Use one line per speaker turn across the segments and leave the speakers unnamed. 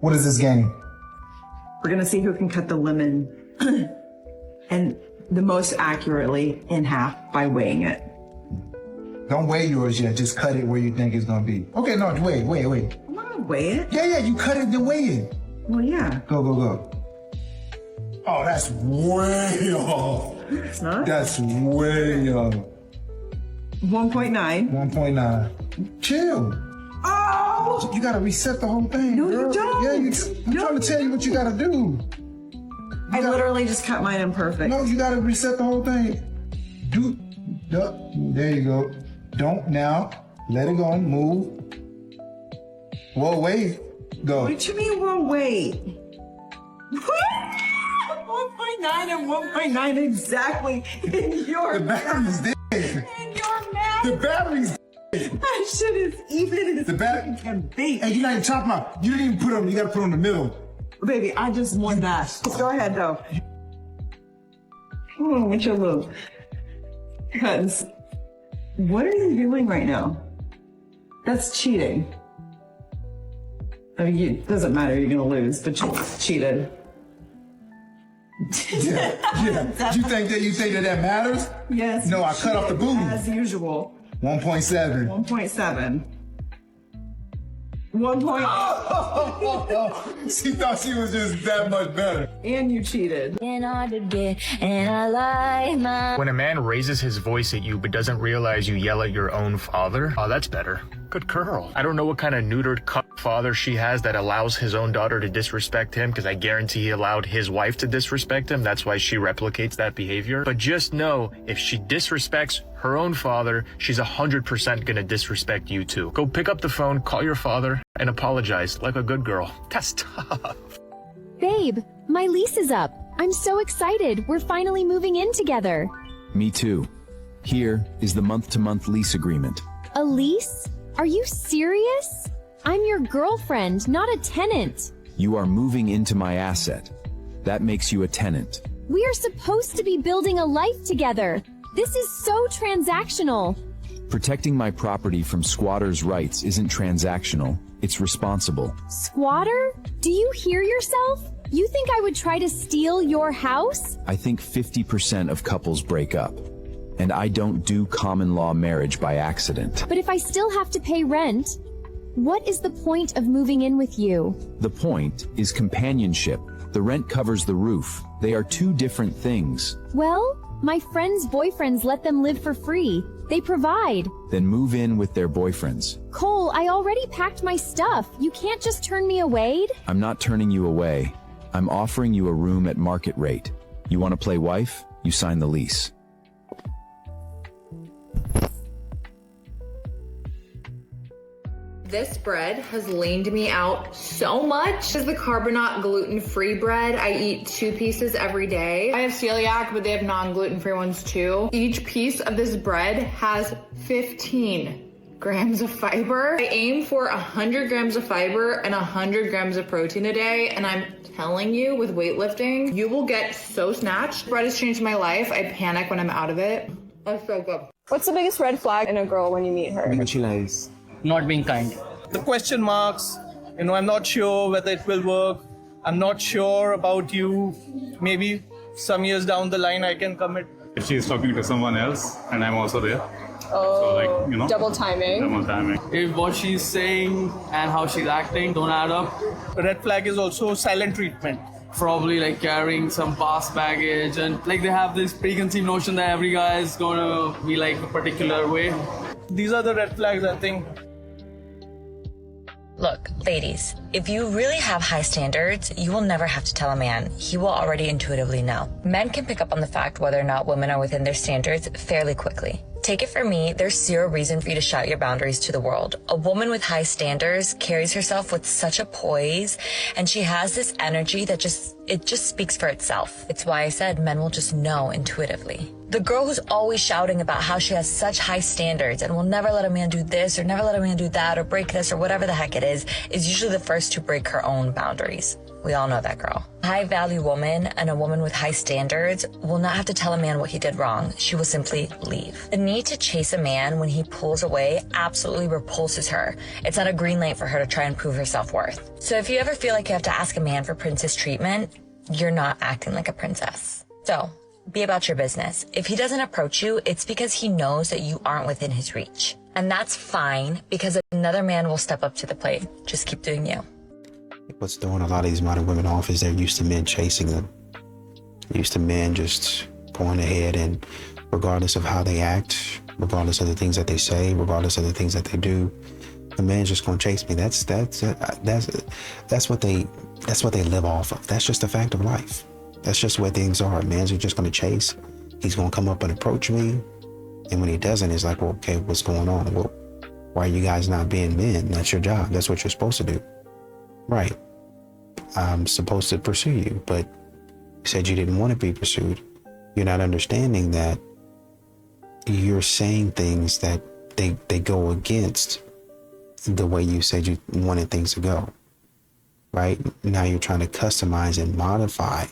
What is this game?
We're gonna see who can cut the lemon and the most accurately in half by weighing it.
Don't weigh yours yet. Just cut it where you think it's gonna be. Okay, no, wait.
I'm not gonna weigh it.
Yeah, you cut it, then weigh it.
Well, yeah.
Go. Oh, that's way off.
It's not?
That's way off.
1.9.
1.9. Chill.
Oh!
You gotta reset the whole thing.
No,
girl.
you don't.
Yeah, I'm trying to tell you what you gotta do.
I literally just cut mine imperfect.
No, you gotta reset the whole thing. There you go. Don't now. Let it go. Move. Whoa, wait. Go.
What do you mean, well, wait? 1.9 and 1.9 exactly in your
The battery's dead.
In your math.
The battery's dead.
That shit is even as
The battery
can be.
Hey, you're not even chopping out. You didn't even put them. You gotta put them in the middle.
Baby, I just won that. Go ahead, though. Come on, with your little cuts. What are you doing right now? That's cheating. I mean, it doesn't matter, you're gonna lose, but you cheated.
Yeah. You think that matters?
Yes.
No, I cut off the booty.
As usual.
1.7.
1.7. 1.
She thought she was just that much better.
And you cheated.
When a man raises his voice at you but doesn't realize you yell at your own father, oh, that's better. Good girl. I don't know what kind of neutered cuck father she has that allows his own daughter to disrespect him, because I guarantee he allowed his wife to disrespect him. That's why she replicates that behavior. But just know, if she disrespects her own father, she's 100% gonna disrespect you too. Go pick up the phone, call your father, and apologize like a good girl. That's tough.
Babe, my lease is up. I'm so excited. We're finally moving in together.
Me too. Here is the month-to-month lease agreement.
A lease? Are you serious? I'm your girlfriend, not a tenant.
You are moving into my asset. That makes you a tenant.
We are supposed to be building a life together. This is so transactional.
Protecting my property from squatters' rights isn't transactional, it's responsible.
Squatter? Do you hear yourself? You think I would try to steal your house?
I think 50% of couples break up. And I don't do common law marriage by accident.
But if I still have to pay rent, what is the point of moving in with you?
The point is companionship. The rent covers the roof. They are two different things.
Well, my friends' boyfriends let them live for free. They provide.
Then move in with their boyfriends.
Cole, I already packed my stuff. You can't just turn me away.
I'm not turning you away. I'm offering you a room at market rate. You want to play wife? You sign the lease.
This bread has leaned me out so much. This is the carbonate gluten-free bread. I eat 2 pieces every day. I have celiac, but they have non-gluten-free ones too. Each piece of this bread has 15 grams of fiber. I aim for 100 grams of fiber and 100 grams of protein a day, and I'm telling you, with weightlifting, you will get so snatched. Bread has changed my life. I panic when I'm out of it. It's so good.
What's the biggest red flag in a girl when you meet her?
When she lies.
Not being kind. The question marks, I'm not sure whether it will work. I'm not sure about you. Maybe some years down the line I can commit.
If she's talking to someone else and I'm also there.
Oh,
so
double timing.
Double timing.
If what she's saying and how she's acting don't add up. A red flag is also silent treatment. Probably like carrying some past baggage, and like they have this preconceived notion that every guy is gonna be like a particular way. These are the red flags, I think.
Look, ladies, if you really have high standards, you will never have to tell a man. He will already intuitively know. Men can pick up on the fact whether or not women are within their standards fairly quickly. Take it from me, there's zero reason for you to shout your boundaries to the world. A woman with high standards carries herself with such a poise, and she has this energy that just speaks for itself. It's why I said men will just know intuitively. The girl who's always shouting about how she has such high standards and will never let a man do this or never let a man do that or break this or whatever the heck it is usually the first to break her own boundaries. We all know that girl. A high-value woman and a woman with high standards will not have to tell a man what he did wrong. She will simply leave. The need to chase a man when he pulls away absolutely repulses her. It's not a green light for her to try and prove her self-worth. So if you ever feel like you have to ask a man for princess treatment, you're not acting like a princess. So be about your business. If he doesn't approach you, it's because he knows that you aren't within his reach. And that's fine, because another man will step up to the plate. Just keep doing you.
What's throwing a lot of these modern women off is they're used to men chasing them. Used to men just going ahead, and regardless of how they act, regardless of the things that they say, regardless of the things that they do, the man's just gonna chase me. That's what they live off of. That's just a fact of life. That's just where things are. Man's just gonna chase. He's gonna come up and approach me, and when he doesn't, it's like, well, okay, what's going on? Well, why are you guys not being men? That's your job. That's what you're supposed to do. Right. I'm supposed to pursue you, but you said you didn't want to be pursued. You're not understanding that you're saying things that they go against the way you said you wanted things to go. Right? Now you're trying to customize and modify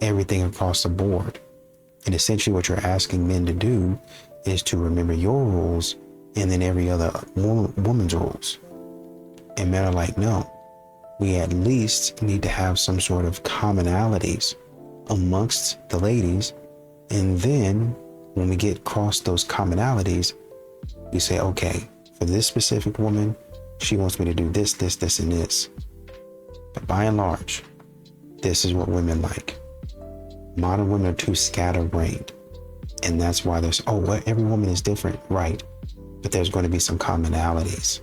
everything across the board. And essentially what you're asking men to do is to remember your rules and then every other woman's rules. And men are like, no. We at least need to have some sort of commonalities amongst the ladies. And then when we get across those commonalities, we say, okay, for this specific woman, she wants me to do this, this, this, and this. But by and large, this is what women like. Modern women are too scatterbrained. And that's why there's, well, every woman is different, right? But there's going to be some commonalities.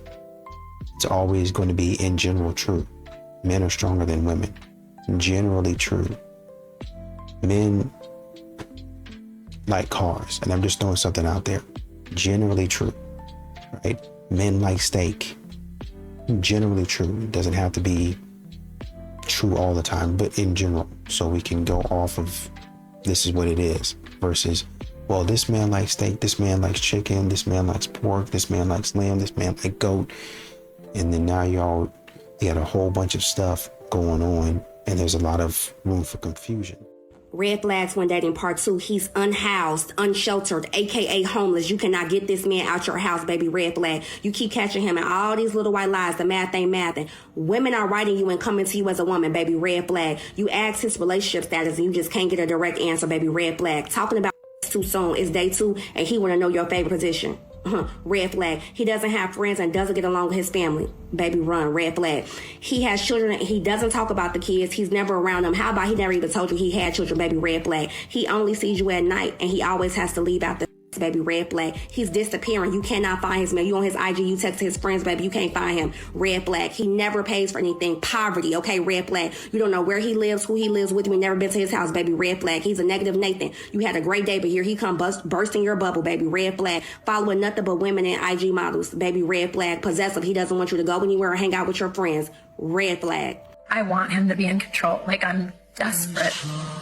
It's always going to be in general true. Men are stronger than women. Generally true. Men like cars, and I'm just throwing something out there. Generally true, right? Men like steak. Generally true. It doesn't have to be true all the time, but in general, so we can go off of this is what it is versus, well, this man likes steak, this man likes chicken, this man likes pork, this man likes lamb, this man likes goat. And then now you got a whole bunch of stuff going on, and there's a lot of room for confusion.
Red flags when dating part 2. He's unhoused, unsheltered, aka homeless. You cannot get this man out your house, baby. Red flag. You keep catching him in all these little white lies. The math ain't mathing. Women are writing you and coming to you as a woman, baby. Red flag. You ask his relationship status and you just can't get a direct answer, baby. Red flag. Talking about too soon. It's day 2 and he want to know your favorite position. Red flag. He doesn't have friends and doesn't get along with his family. Baby, run. Red flag. He has children. He doesn't talk about the kids. He's never around them. How about he never even told you he had children? Baby, red flag. He only sees you at night and he always has to leave after. Baby, red flag. He's disappearing. You cannot find his man. You on his IG, you text his friends, baby, you can't find him. Red flag. He never pays for anything. Poverty, okay? Red flag. You don't know where he lives, who he lives with. You never been to his house, baby. Red flag. He's a negative Nathan. You had a great day, but here he come bursting your bubble, baby. Red flag. Following nothing but women and IG models, baby. Red flag. Possessive. He doesn't want you to go anywhere or hang out with your friends. Red flag.
I want him to be in control. Like, I'm desperate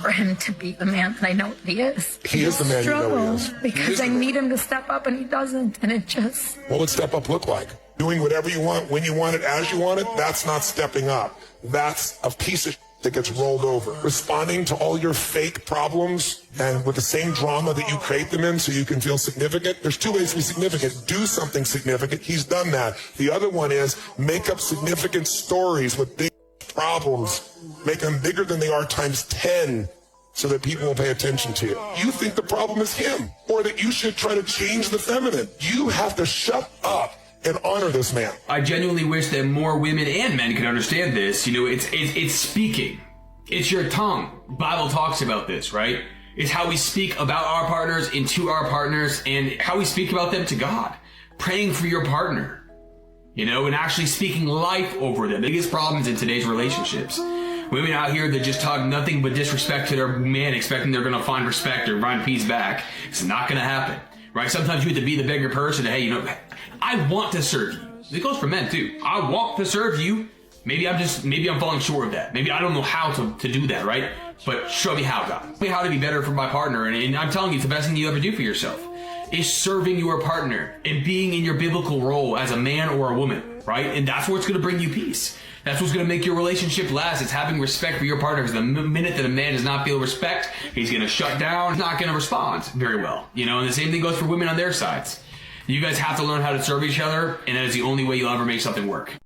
for him to be the man that I know he is.
He is the man you know he is.
Because I need him to step up and he doesn't. And it just...
What would step up look like? Doing whatever you want, when you want it, as you want it? That's not stepping up. That's a piece of that gets rolled over. Responding to all your fake problems and with the same drama that you create them in so you can feel significant. There's 2 ways to be significant. Do something significant. He's done that. The other one is make up significant stories with big problems, make them bigger than they are times 10 so that people will pay attention to you. You think the problem is him or that you should try to change the feminine. You have to shut up and honor this man.
I genuinely wish that more women and men could understand this. You know, it's speaking. It's your tongue. Bible talks about this, right? It's how we speak about our partners and to our partners and how we speak about them to God. Praying for your partner. You know, and actually speaking life over them. The biggest problems in today's relationships. Women out here that just talk nothing but disrespect to their man, expecting they're going to find respect or find peace back. It's not going to happen, right? Sometimes you have to be the bigger person. Hey, you know, I want to serve you. It goes for men too. I want to serve you. Maybe I'm falling short of that. Maybe I don't know how to do that, right? But show me how, God. Show me how to be better for my partner. And I'm telling you, it's the best thing you ever do for yourself. Is serving your partner and being in your biblical role as a man or a woman, right? right? And that's what's going to bring you peace. That's what's going to make your relationship last. It's having respect for your partner. Because the minute that a man does not feel respect, he's going to shut down. He's not going to respond very well. You know, and the same thing goes for women on their sides. You guys have to learn how to serve each other, and that is the only way you'll ever make something work.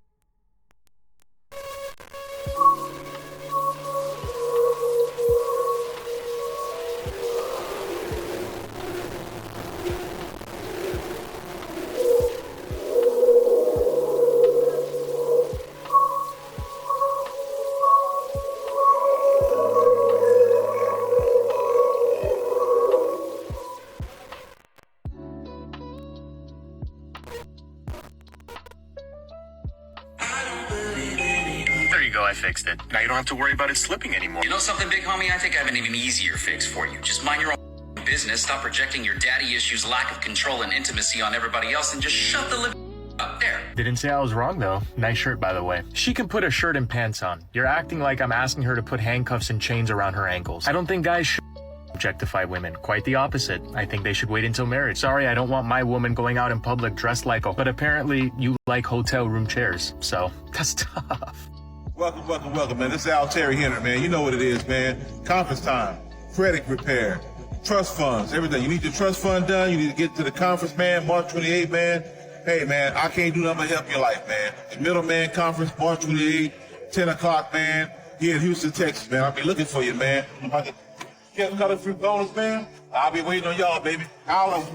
There you go, I fixed it. Now you don't have to worry about it slipping anymore.
You know something, big homie? I think I have an even easier fix for you. Just mind your own business, stop projecting your daddy issues, lack of control and intimacy on everybody else, and just shut the up there.
Didn't say I was wrong, though. Nice shirt, by the way. She can put a shirt and pants on. You're acting like I'm asking her to put handcuffs and chains around her ankles. I don't think guys should objectify women. Quite the opposite. I think they should wait until marriage. Sorry, I don't want my woman going out in public dressed like a... But apparently, you like hotel room chairs, so that's tough.
Welcome, man. This is Voluntary here, man. You know what it is, man. Conference time, credit repair, trust funds, everything. You need your trust fund done. You need to get to the conference, man. March 28th, man. Hey, man, I can't do nothing but help your life, man. The Middleman Conference, March 28th, 10 o'clock, man. Here in Houston, Texas, man. I'll be looking for you, man. If I can get a color free bonus, man, I'll be waiting on y'all, baby. Holla.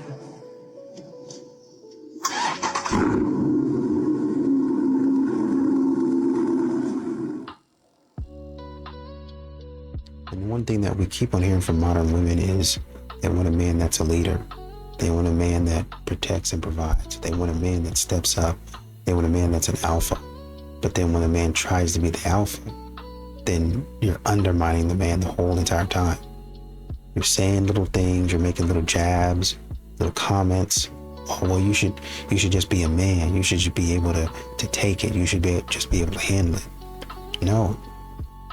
And one thing that we keep on hearing from modern women is they want a man that's a leader. They want a man that protects and provides. They want a man that steps up. They want a man that's an alpha. But then when a man tries to be the alpha, then you're undermining the man the whole entire time. You're saying little things, you're making little jabs, little comments. Oh, well, you should just be a man. You should just be able to take it. You should just be able to handle it. No.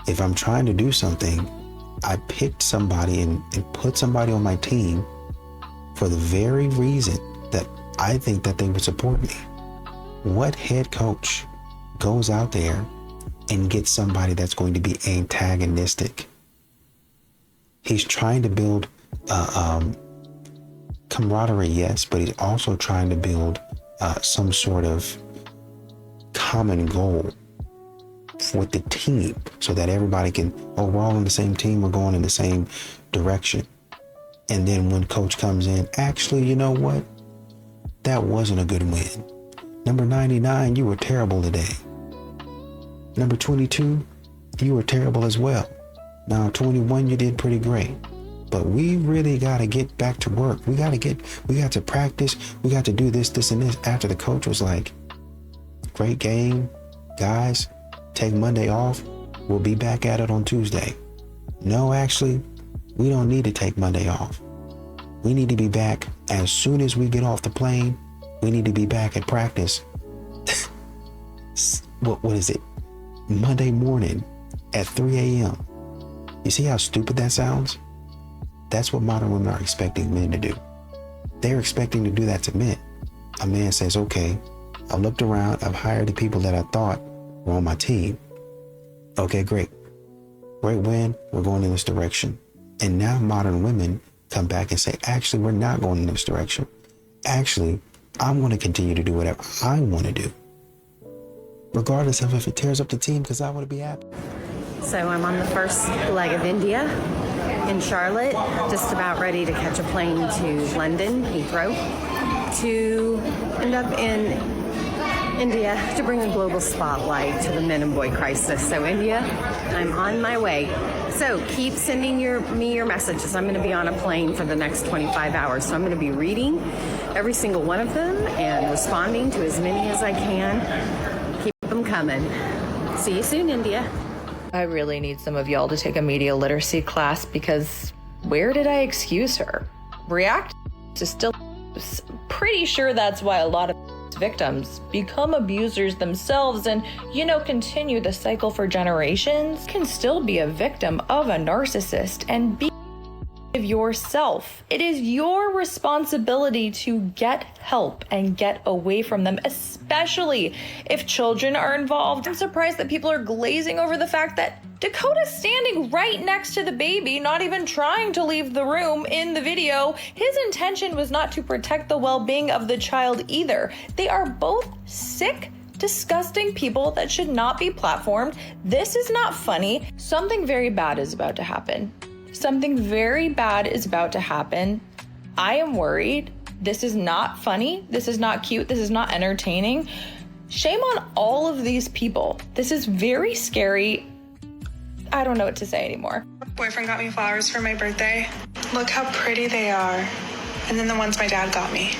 If I'm trying to do something, I picked somebody and put somebody on my team for the very reason that I think that they would support me. What head coach goes out there and gets somebody that's going to be antagonistic? He's trying to build camaraderie, yes, but he's also trying to build some sort of common goal with the team so that everybody can, oh, we're all on the same team, we're going in the same direction. And then when coach comes in, actually, you know what? That wasn't a good win. Number 99, you were terrible today. Number 22, you were terrible as well. Now 21, you did pretty great. But we really got to get back to work. We got to practice. We got to do this, this, and this. After the coach was like, great game, guys, take Monday off. We'll be back at it on Tuesday. No, actually, we don't need to take Monday off. We need to be back as soon as we get off the plane. We need to be back at practice. What is it? Monday morning at 3 a.m. You see how stupid that sounds? That's what modern women are expecting men to do. They're expecting to do that to men. A man says, okay, I looked around, I've hired the people that I thought were on my team. Okay, great. Great win, we're going in this direction. And now modern women come back and say, actually, we're not going in this direction. Actually, I'm going to continue to do whatever I want to do, regardless of if it tears up the team, because I want to be happy.
So I'm on the first leg of India in Charlotte, just about ready to catch a plane to London, Heathrow, to end up in India to bring a global spotlight to the men and boy crisis. So India, I'm on my way. So keep sending me your messages. I'm going to be on a plane for the next 25 hours. So I'm going to be reading every single one of them and responding to as many as I can. Keep them coming. See you soon, India.
I really need some of y'all to take a media literacy class, because where did I excuse her? React is still pretty sure that's why a lot of victims become abusers themselves and, continue the cycle for generations. Can still be a victim of a narcissist and be of yourself. It is your responsibility to get help and get away from them, especially if children are involved. I'm surprised that people are glazing over the fact that Dakota's standing right next to the baby, not even trying to leave the room in the video. His intention was not to protect the well-being of the child either. They are both sick, disgusting people that should not be platformed. This is not funny. Something very bad is about to happen. Something very bad is about to happen. I am worried. This is not funny. This is not cute. This is not entertaining. Shame on all of these people. This is very scary. I don't know what to say anymore.
Boyfriend got me flowers for my birthday. Look how pretty they are. And then the ones my dad got me.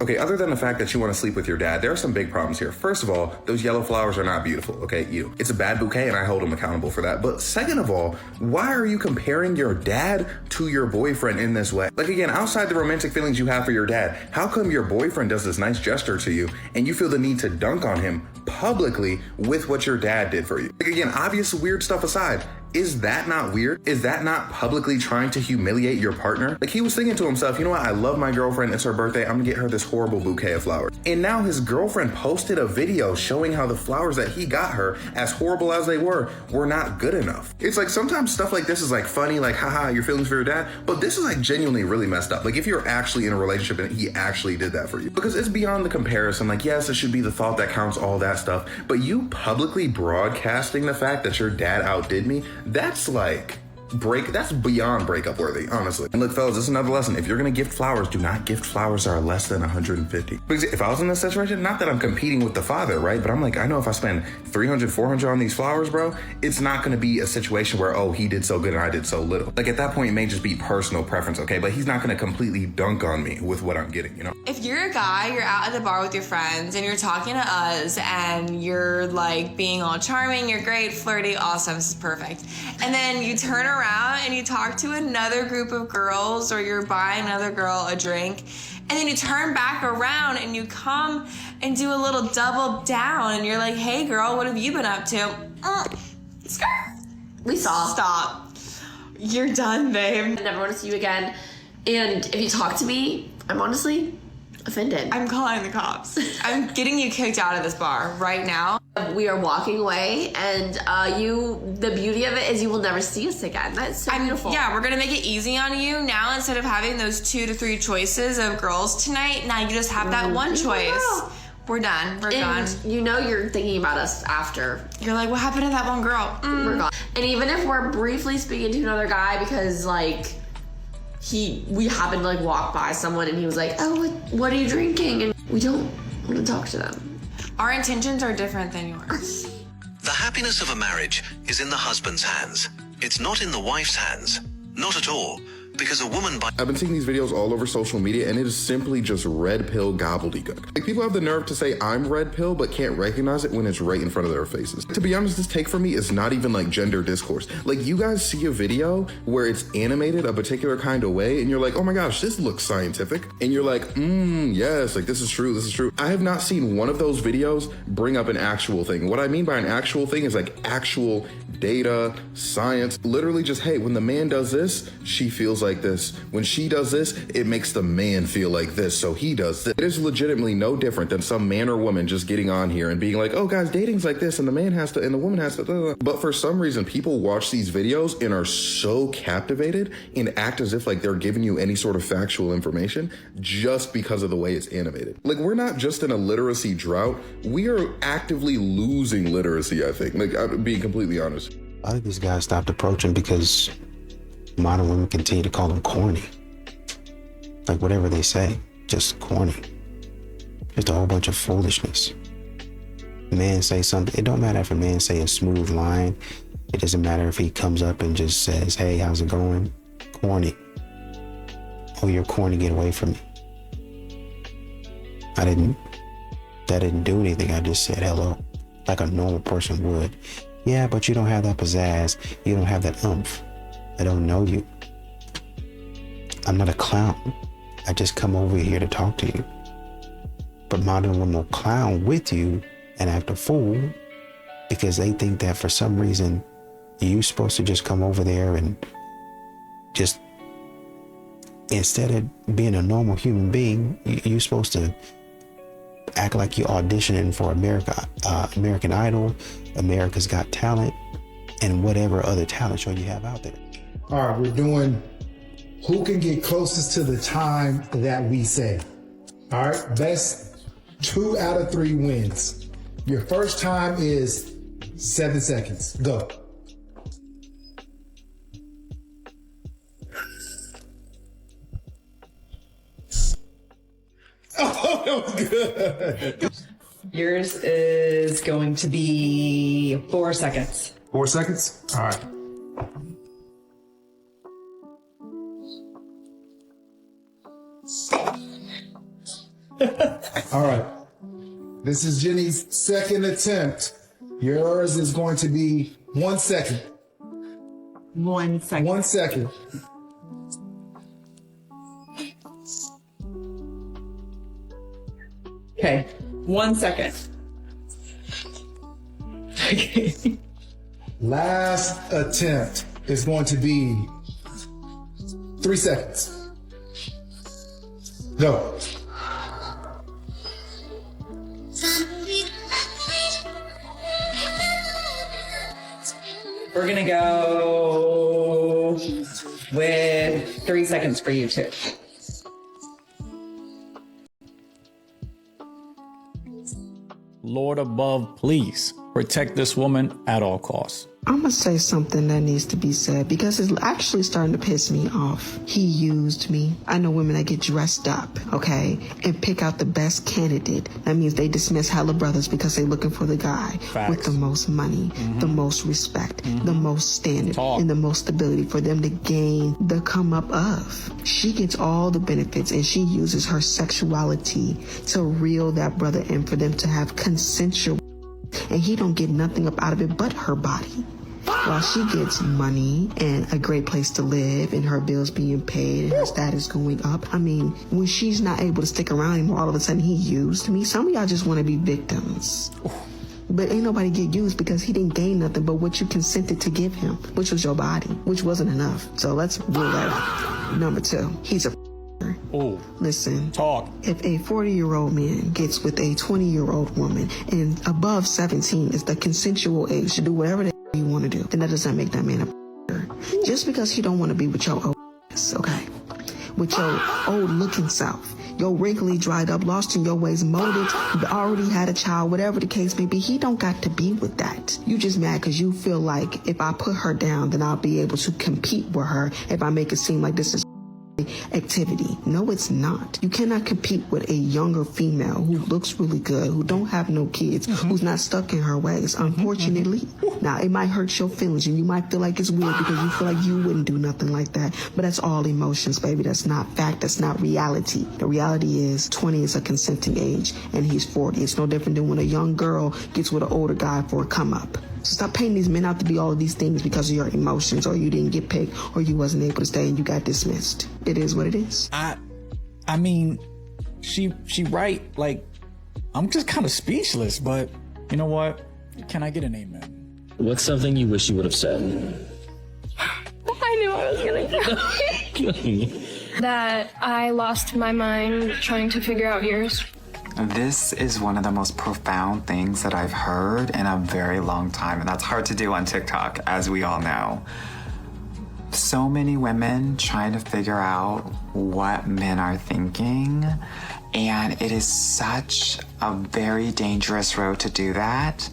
Okay, other than the fact that you want to sleep with your dad, there are some big problems here. First of all, those yellow flowers are not beautiful, okay? It's a bad bouquet and I hold him accountable for that. But second of all, why are you comparing your dad to your boyfriend in this way? Like again, outside the romantic feelings you have for your dad, how come your boyfriend does this nice gesture to you and you feel the need to dunk on him publicly with what your dad did for you? Like again, obvious weird stuff aside, is that not weird? Is that not publicly trying to humiliate your partner? Like he was thinking to himself, you know what? I love my girlfriend. It's her birthday. I'm gonna get her this horrible bouquet of flowers. And now his girlfriend posted a video showing how the flowers that he got her, as horrible as they were not good enough. It's like sometimes stuff like this is like funny, like haha, your feelings for your dad. But this is like genuinely really messed up. Like if you're actually in a relationship and he actually did that for you. Because it's beyond the comparison. Like yes, it should be the thought that counts, all that stuff. But you publicly broadcasting the fact that your dad outdid me, that's like that's beyond breakup worthy, honestly. And look, fellas, this is another lesson. If you're gonna gift flowers, do not gift flowers that are less than 150. Because if I was in this situation, not that I'm competing with the father, right? But I'm like, I know if I spend 300, 400 on these flowers, bro, it's not gonna be a situation where, oh, he did so good and I did so little. Like at that point, it may just be personal preference, okay? But he's not gonna completely dunk on me with what I'm getting, you know?
If you're a guy, you're out at the bar with your friends and you're talking to us and you're like being all charming, you're great, flirty, awesome, this is perfect. And then you turn around and you talk to another group of girls or you're buying another girl a drink and then you turn back around and you come and do a little double down and you're like, hey girl, what have you been up to?
We saw.
Stop. You're done, babe.
I never want to see you again. And if you talk to me, I'm honestly offended.
I'm calling the cops. I'm getting you kicked out of this bar right now.
We are walking away, and the beauty of it is you will never see us again. That's so beautiful.
Yeah, we're gonna make it easy on you. Now, instead of having those 2 to 3 choices of girls tonight, now you just have that one choice.
Yeah.
We're done. We're
and
gone.
You know you're thinking about us after.
You're like, what happened to that one girl?
We're gone. And even if we're briefly speaking to another guy because, like, we happened to, like, walk by someone and he was like, oh, what are you drinking? And we don't want to talk to them.
Our intentions are different than yours.
The happiness of a marriage is in the husband's hands. It's not in the wife's hands. Not at all. Because a woman
I've been seeing these videos all over social media and it is simply just red pill gobbledygook. Like people have the nerve to say I'm red pill but can't recognize it when it's right in front of their faces. To be honest, this take for me is not even like gender discourse. Like you guys see a video where it's animated a particular kind of way and you're like, oh my gosh, this looks scientific. And you're like, yes, like this is true, this is true. I have not seen one of those videos bring up an actual thing. What I mean by an actual thing is like actual data, science, literally just, hey, when the man does this, she feels like this. When she does this, it makes the man feel like this, so he does this. It is legitimately no different than some man or woman just getting on here and being like, oh guys, dating's like this and the man has to and the woman has to. But for some reason, people watch these videos and are so captivated and act as if like they're giving you any sort of factual information just because of the way it's animated. Like we're not just in a literacy drought, we are actively losing literacy, I think. Like I'm being completely honest.
I think these guys stopped approaching because modern women continue to call them corny. Like whatever they say, just corny. Just a whole bunch of foolishness. Man say something, it don't matter if a man say a smooth line. It doesn't matter if he comes up and just says, hey, how's it going? Corny. Oh, you're corny, get away from me. That didn't do anything. I just said hello, like a normal person would. Yeah, but you don't have that pizzazz. You don't have that oomph. I don't know you. I'm not a clown. I just come over here to talk to you. But modern women will clown with you and act a fool because they think that for some reason you're supposed to just come over there and just instead of being a normal human being, you're supposed to act like you're auditioning for American Idol, America's Got Talent, and whatever other talent show you have out there.
All right, we're doing who can get closest to the time that we say. All right, best 2 out of 3 wins. Your first time is 7 seconds. Go. Oh, that was good.
Yours is going to be 4 seconds.
4 seconds? All right. All right. This is Jenny's second attempt. Yours is going to be 1 second.
1 second.
1 second.
Okay, 1 second. Okay.
Last attempt is going to be 3 seconds. Go.
We're gonna go with 3 seconds for you two.
Lord above, please protect this woman at all costs.
I'm gonna say something that needs to be said because it's actually starting to piss me off. He used me. I know women that get dressed up, okay, and pick out the best candidate. That means they dismiss hella brothers because they're looking for the guy with the most money, the most respect, the most standard, and the most stability for them to gain the come up of. She gets all the benefits and she uses her sexuality to reel that brother in for them to have consensual, and he don't get nothing up out of it but her body. While she gets money and a great place to live and her bills being paid and her status going up. I mean, when she's not able to stick around anymore, all of a sudden he used me. Some of y'all just want to be victims. But ain't nobody get used because he didn't gain nothing but what you consented to give him, which was your body, which wasn't enough. So let's rule that out. Number 2, he's a
Oh,
listen.
Talk.
If a 40-year-old man gets with a 20-year-old woman and above 17 is the consensual age to do whatever the you want to do, then that doesn't make that man a just because he don't want to be with your old ass, okay? With your old looking self, your wrinkly, dried up, lost in your ways, molded, already had a child, whatever the case may be, he don't got to be with that. You just mad because you feel like if I put her down, then I'll be able to compete with her if I make it seem like this is activity. No, it's not. You cannot compete with a younger female who looks really good, who don't have no kids, who's not stuck in her ways, unfortunately. Now, it might hurt your feelings and you might feel like it's weird because you feel like you wouldn't do nothing like that. But that's all emotions, baby. That's not fact. That's not reality. The reality is 20 is a consenting age and he's 40. It's no different than when a young girl gets with an older guy for a come up. So stop painting these men out to be all of these things because of your emotions, or you didn't get picked, or you wasn't able to stay and you got dismissed. It is what it is.
I mean, she right. Like, I'm just kind of speechless, but you know what? Can I get an amen?
What's something you wish you would have said?
I knew I was gonna that I lost my mind trying to figure out yours.
This is one of the most profound things that I've heard in a very long time, and that's hard to do on TikTok, as we all know. So many women trying to figure out what men are thinking, and it is such a very dangerous road to do that.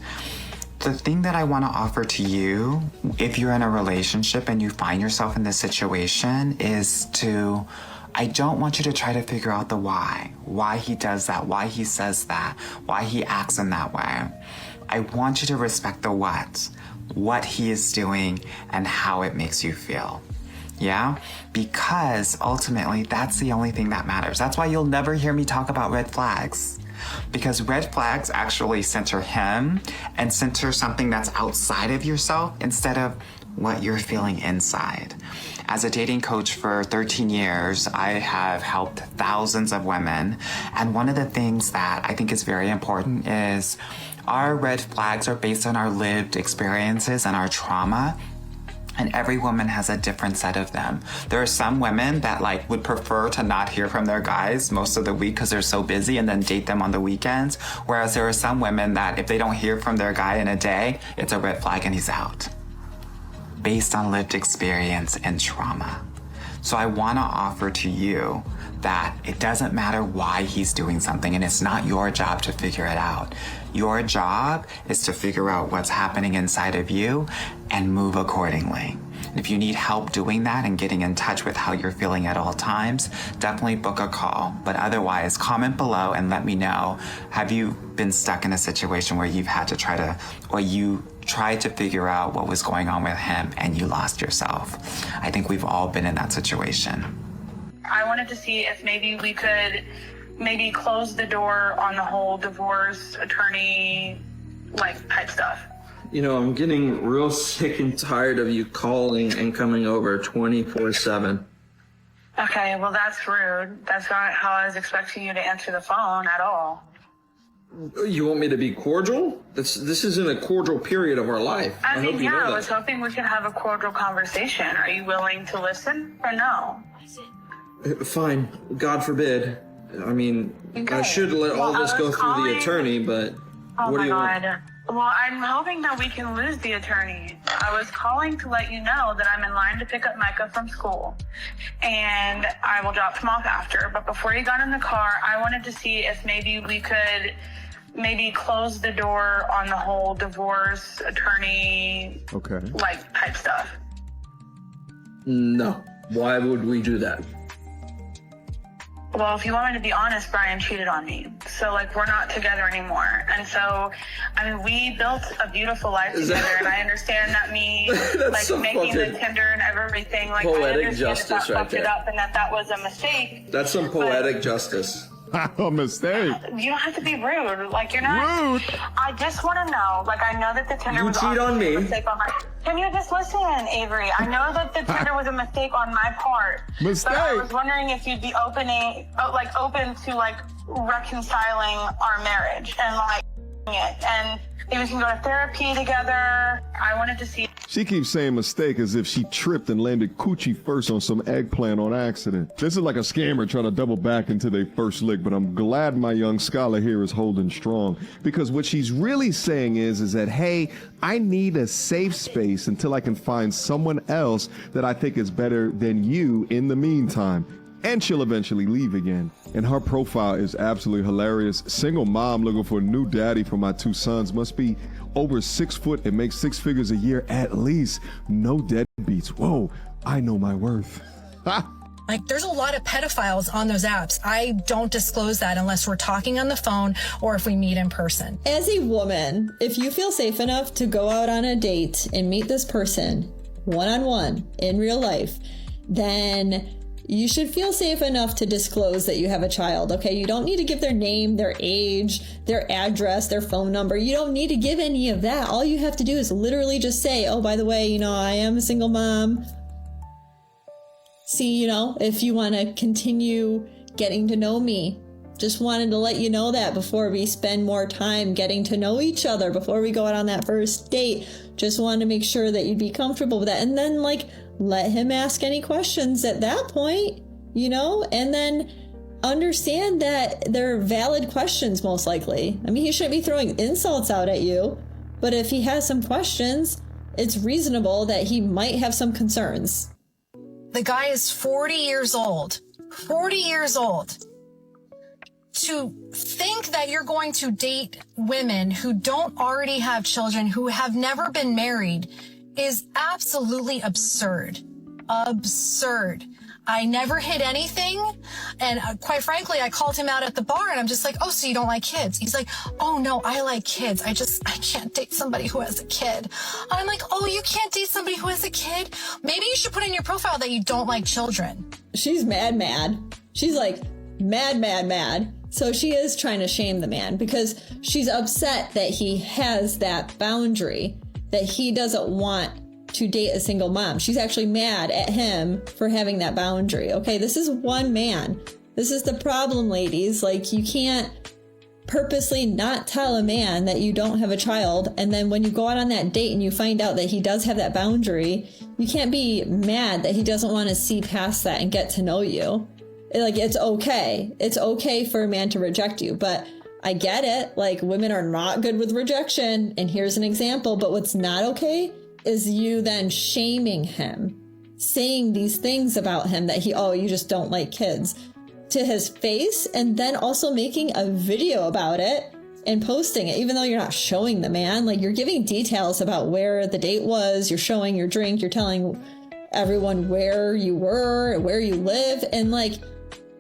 The thing that I want to offer to you, if you're in a relationship and you find yourself in this situation, is to, I don't want you to try to figure out the why he does that, why he says that, why he acts in that way. I want you to respect the what he is doing and how it makes you feel. Yeah? Because ultimately, that's the only thing that matters. That's why you'll never hear me talk about red flags. Because red flags actually center him and center something that's outside of yourself instead of what you're feeling inside. As a dating coach for 13 years, I have helped thousands of women. And one of the things that I think is very important is our red flags are based on our lived experiences and our trauma. And every woman has a different set of them. There are some women that like would prefer to not hear from their guys most of the week because they're so busy and then date them on the weekends. Whereas there are some women that if they don't hear from their guy in a day, it's a red flag and he's out. Based on lived experience and trauma. So I want to offer to you that it doesn't matter why he's doing something and it's not your job to figure it out. Your job is to figure out what's happening inside of you and move accordingly. And if you need help doing that and getting in touch with how you're feeling at all times, definitely book a call. But otherwise, comment below and let me know, have you been stuck in a situation where you've had to tried to figure out what was going on with him and you lost yourself? I think we've all been in that situation.
I wanted to see if maybe we could close the door on the whole divorce attorney type stuff.
You know, I'm getting real sick and tired of you calling and coming over 24/7.
Okay, well that's rude. That's not how I was expecting you to answer the phone at all.
You want me to be cordial? This isn't a cordial period of our life.
I
hope you know
I
that.
was hoping we could have a cordial conversation. Are you willing to listen or no?
Fine. God forbid. I mean,
Okay.
I should let all this go through the attorney, but
Oh
what do
my
you want?
God. Well, I'm hoping that we can lose the attorney. I was calling to let you know that I'm in line to pick up Micah from school. And I will drop him off after. But before you got in the car, I wanted to see if maybe we could close the door on the whole divorce attorney type stuff.
No. Why would we do that?
Well, if you want me to be honest, Brian cheated on me. So, we're not together anymore. And so, we built a beautiful life together, and I understand that me, making the Tinder and everything, I
poetic
understand
justice
that
right
fucked it
there.
up and that was a mistake.
That's some poetic justice.
A mistake.
You don't have to be rude. You're not.
Rude?
I just want to know. I know that the Tinder
You
was
cheat on me.
a mistake on my. Can you just listen, Avery? I know that the Tinder was a mistake on my part.
Mistake.
But I was wondering if you'd be open to reconciling our marriage and it, and maybe we can go to therapy together. I wanted to see.
She keeps saying mistake as if she tripped and landed coochie first on some eggplant on accident. This is like a scammer trying to double back into their first lick, but I'm glad my young scholar here is holding strong, because what she's really saying is that, hey, I need a safe space until I can find someone else that I think is better than you in the meantime. And she'll eventually leave again. And her profile is absolutely hilarious. Single mom looking for a new daddy for my 2 sons. Must be over 6 foot and makes 6 figures a year at least. No deadbeats. Whoa, I know my worth.
There's a lot of pedophiles on those apps. I don't disclose that unless we're talking on the phone or if we meet in person.
As a woman, if you feel safe enough to go out on a date and meet this person one-on-one in real life, then you should feel safe enough to disclose that you have a child, okay? You don't need to give their name, their age, their address, their phone number. You don't need to give any of that. All you have to do is literally just say, oh, by the way, I am a single mom. See, if you want to continue getting to know me, just wanted to let you know that before we spend more time getting to know each other, before we go out on that first date. Just wanted to make sure that you'd be comfortable with that. And then, let him ask any questions at that point, and then understand that they're valid questions, most likely. He shouldn't be throwing insults out at you, but if he has some questions, it's reasonable that he might have some concerns.
The guy is 40 years old. 40 years old. To think that you're going to date women who don't already have children, who have never been married, is absolutely absurd. Absurd. I never hid anything. And quite frankly, I called him out at the bar and I'm just like, oh, so you don't like kids? He's like, oh no, I like kids. I can't date somebody who has a kid. I'm like, oh, you can't date somebody who has a kid? Maybe you should put in your profile that you don't like children.
She's mad. She's mad. So she is trying to shame the man because she's upset that he has that boundary, that he doesn't want to date a single mom. She's actually mad at him for having that boundary. Okay, this is one man. This is the problem, ladies. You can't purposely not tell a man that you don't have a child, and then when you go out on that date and you find out that he does have that boundary, you can't be mad that he doesn't want to see past that and get to know you. Like, it's okay. It's okay for a man to reject you, but I get it. Like, women are not good with rejection, and here's an example, but what's not okay is you then shaming him, saying these things about him that you just don't like kids, to his face, and then also making a video about it and posting it, even though you're not showing the man. Like, you're giving details about where the date was, you're showing your drink, you're telling everyone where you were, where you live, and like,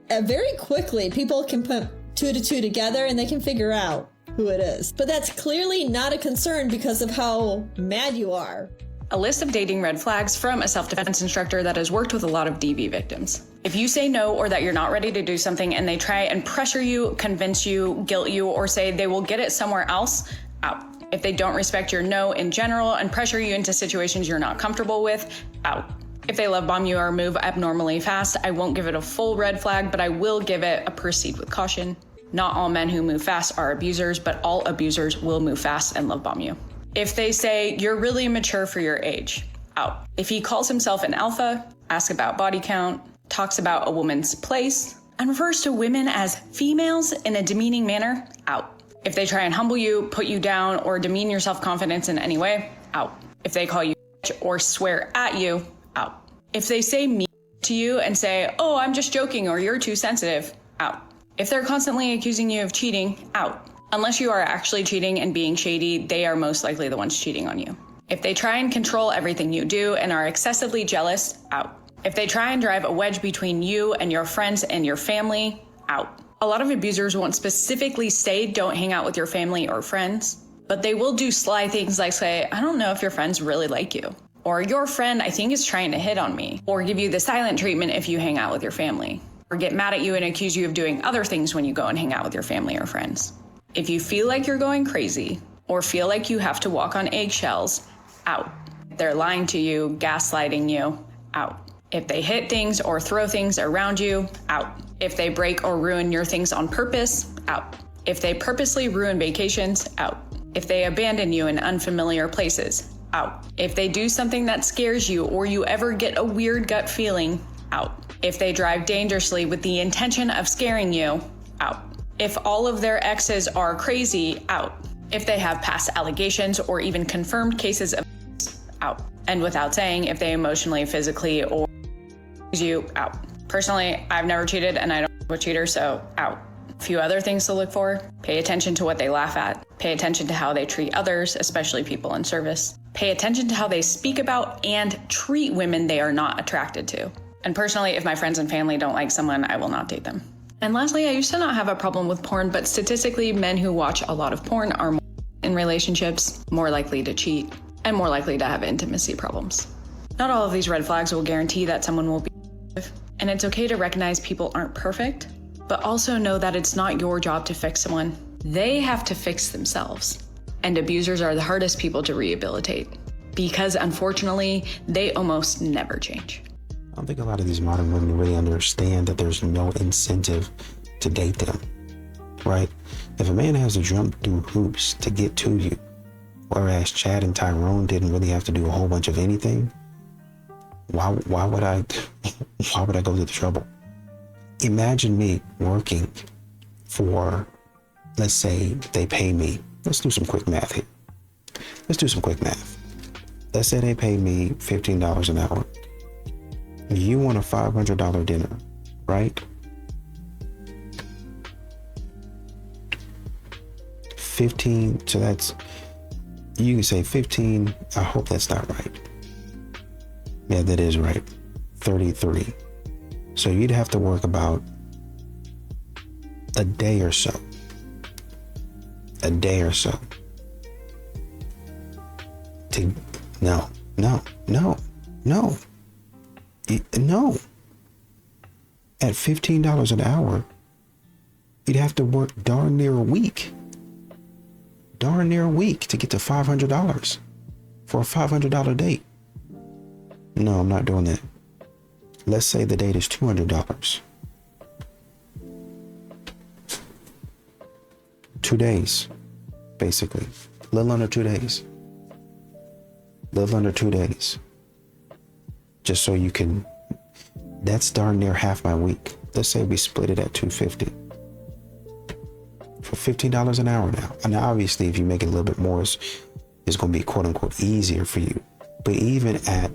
very quickly people can put 2 to 2 together and they can figure out who it is. But that's clearly not a concern because of how mad you are.
A list of dating red flags from a self-defense instructor that has worked with a lot of DV victims. If you say no, or that you're not ready to do something and they try and pressure you, convince you, guilt you, or say they will get it somewhere else, out. If they don't respect your no in general and pressure you into situations you're not comfortable with, out. If they love bomb you or move abnormally fast, I won't give it a full red flag, but I will give it a proceed with caution. Not all men who move fast are abusers, but all abusers will move fast and love bomb you. If they say, you're really immature for your age, out. If he calls himself an alpha, asks about body count, talks about a woman's place, and refers to women as females in a demeaning manner, out. If they try and humble you, put you down, or demean your self-confidence in any way, out. If they call you or swear at you, out. If they say me to you and say, oh, I'm just joking, or you're too sensitive, out. If they're constantly accusing you of cheating, out. Unless you are actually cheating and being shady, they are most likely the ones cheating on you. If they try and control everything you do and are excessively jealous, out. If they try and drive a wedge between you and your friends and your family, out. A lot of abusers won't specifically say don't hang out with your family or friends, but they will do sly things like say, I don't know if your friends really like you. Or your friend, I think, is trying to hit on me. Or give you the silent treatment if you hang out with your family. Or get mad at you and accuse you of doing other things when you go and hang out with your family or friends. If you feel like you're going crazy or feel like you have to walk on eggshells, out. If they're lying to you, gaslighting you, out. If they hit things or throw things around you, out. If they break or ruin your things on purpose, out. If they purposely ruin vacations, out. If they abandon you in unfamiliar places, out. If they do something that scares you or you ever get a weird gut feeling, out. If they drive dangerously with the intention of scaring you, out. If all of their exes are crazy, out. If they have past allegations or even confirmed cases of out. And without saying, if they emotionally, physically, or you, out. Personally, I've never cheated and I don't with cheaters, so out. A few other things to look for. Pay attention to what they laugh at. Pay attention to how they treat others, especially people in service. Pay attention to how they speak about and treat women they are not attracted to. And personally, if my friends and family don't like someone, I will not date them. And lastly, I used to not have a problem with porn, but statistically, men who watch a lot of porn are more in relationships, more likely to cheat, and more likely to have intimacy problems. Not all of these red flags will guarantee that someone will be abusive, and it's okay to recognize people aren't perfect, but also know that it's not your job to fix someone. They have to fix themselves. And abusers are the hardest people to rehabilitate because unfortunately, they almost never change.
I don't think a lot of these modern women really understand that there's no incentive to date them, right? If a man has to jump through hoops to get to you, whereas Chad and Tyrone didn't really have to do a whole bunch of anything, why would I go to the trouble? Imagine me working for, let's say they pay me, let's do some quick math here. Let's say they pay me $15 an hour. You want a $500 dinner, right? 15, so that's, you can say 15, I hope that's not right. Yeah, that is right. 33. So you'd have to work about a day or so. No. At $15 an hour, you'd have to work darn near a week to get to $500 for a $500 date. No, I'm not doing that. Let's say the date is $200. 2 days, basically. A little under 2 days. Little under 2 days. Just so you can, that's darn near half my week. Let's say we split it at $250. For $15 an hour now. And obviously, if you make it a little bit more, it's going to be quote unquote easier for you. But even at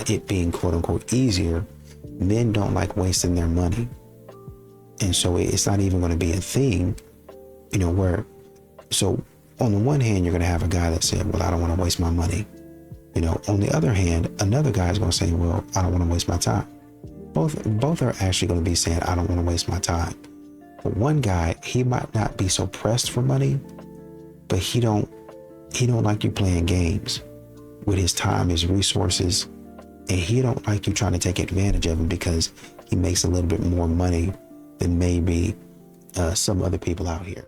it being quote unquote easier, men don't like wasting their money. And so it's not even going to be a thing, you know, where, so on the one hand, you're going to have a guy that said, well, I don't want to waste my money. You know, on the other hand, another guy is going to say, well, I don't want to waste my time. Both are actually going to be saying, I don't want to waste my time. But one guy, he might not be so pressed for money, but he don't like you playing games with his time, his resources, and he don't like you trying to take advantage of him because he makes a little bit more money than maybe some other people out here.